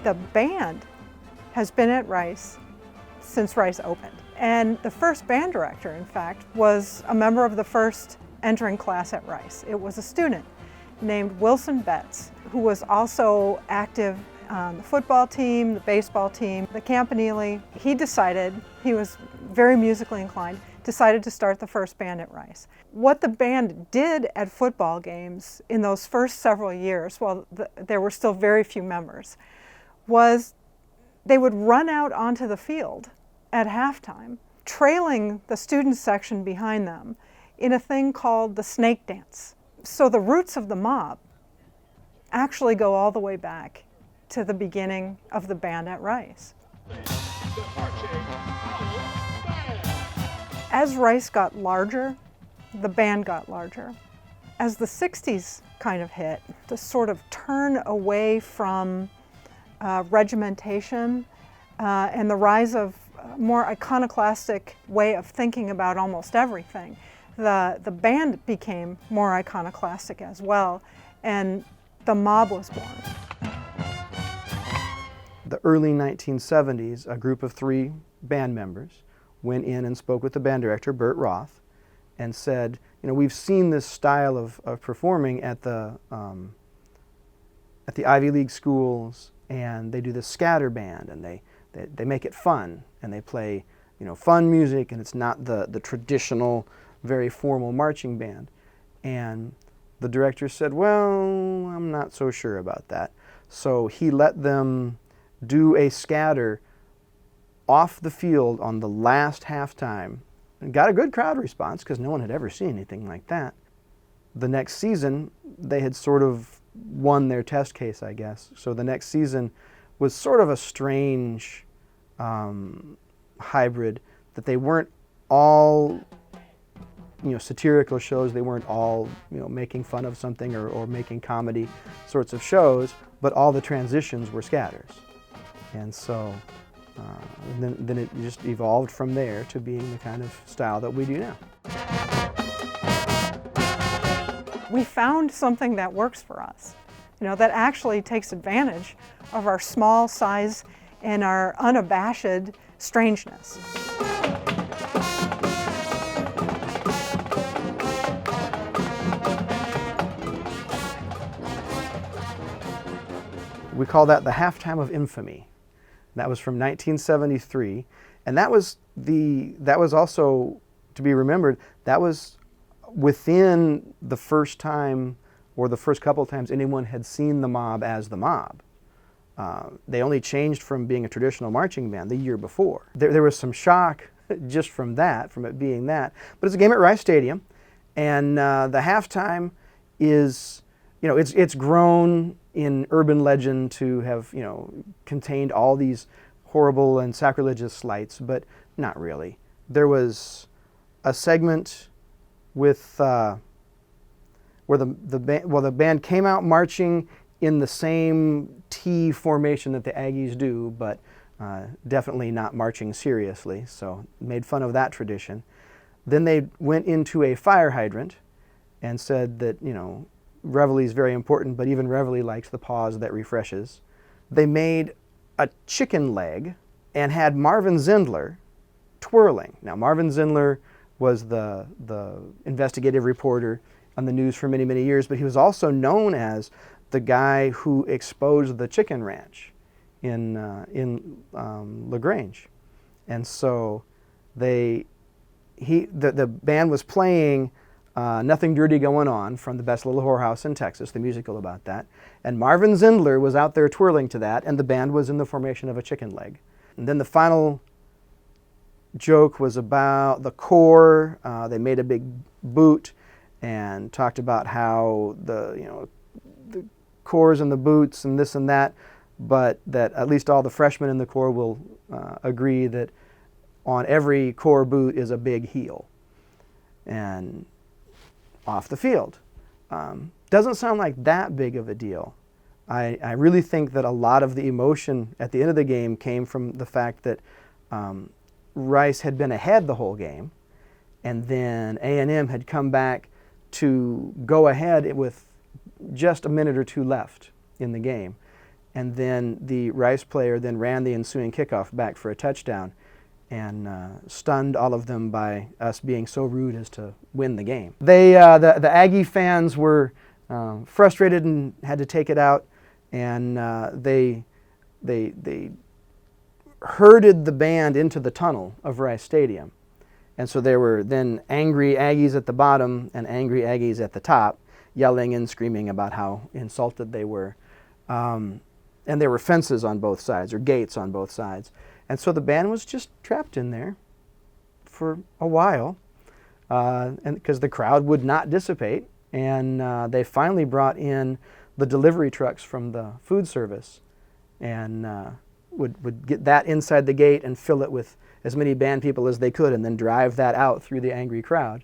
The band has been at Rice since Rice opened. And the first band director, in fact, was a member of the first entering class at Rice. It was a student named Wilson Betts, who was also active on the football team, the baseball team, the campanile. He decided, he was very musically inclined, decided to start the first band at Rice. What the band did at football games in those first several years, while there were still very few members, was they would run out onto the field at halftime, trailing the student section behind them in a thing called the snake dance. So the roots of the mob actually go all the way back to the beginning of the band at Rice. As Rice got larger, the band got larger. As the 60s kind of hit, the sort of turn away from regimentation and the rise of a more iconoclastic way of thinking about almost everything, the band became more iconoclastic as well, and the mob was born. The early 1970s, a group of 3 band members went in and spoke with the band director, Burt Roth, and said, you know, we've seen this style of performing at the Ivy League schools, and they do this scatter band, and they make it fun, and they play, you know, fun music, and it's not the traditional, very formal marching band. And the director said, well, I'm not so sure about that. So he let them do a scatter off the field on the last halftime, and got a good crowd response because no one had ever seen anything like that. The next season, they had sort of won their test case, I guess. So the next season was sort of a strange hybrid, that they weren't all, you know, satirical shows. They weren't all, you know, making fun of something or making comedy sorts of shows, but all the transitions were scatters. And so then it just evolved from there to being the kind of style that we do now. We found something that works for us, you know, that actually takes advantage of our small size and our unabashed strangeness. We call that the Halftime of Infamy. That was from 1973, and that was also, to be remembered, that was within the first time or the first couple of times anyone had seen the mob as the mob. They only changed from being a traditional marching band the year before. There was some shock just from that, from it being that, but it's a game at Rice Stadium, and the halftime is, you know, it's grown in urban legend to have, you know, contained all these horrible and sacrilegious slights, but not really. There was a segment with where the band came out marching in the same T formation that the Aggies do, but definitely not marching seriously, so made fun of that tradition. Then they went into a fire hydrant and said that, you know, reveille is very important, but even reveille likes the pause that refreshes. They made a chicken leg and had Marvin Zindler twirling. Now, Marvin Zindler was the investigative reporter on the news for many, many years, but he was also known as the guy who exposed the chicken ranch in LaGrange. And so the band was playing Nothing Dirty Going On from The Best Little Whorehouse in Texas, the musical about that. And Marvin Zindler was out there twirling to that, and the band was in the formation of a chicken leg. And then the final joke was about the corps. They made a big boot and talked about how the corps and the boots and this and that, but that at least all the freshmen in the corps will agree that on every corps boot is a big heel. And off the field. Doesn't sound like that big of a deal. I really think that a lot of the emotion at the end of the game came from the fact that Rice had been ahead the whole game, and then A&M had come back to go ahead with just a minute or two left in the game. and then the Rice player then ran the ensuing kickoff back for a touchdown and stunned all of them by us being so rude as to win the game. The Aggie fans were frustrated and had to take it out, and they herded the band into the tunnel of Rice Stadium. And so there were then angry Aggies at the bottom and angry Aggies at the top, yelling and screaming about how insulted they were. And there were fences on both sides, or gates on both sides. And so the band was just trapped in there for a while, and because the crowd would not dissipate. And they finally brought in the delivery trucks from the food service, and would get that inside the gate and fill it with as many band people as they could, and then drive that out through the angry crowd.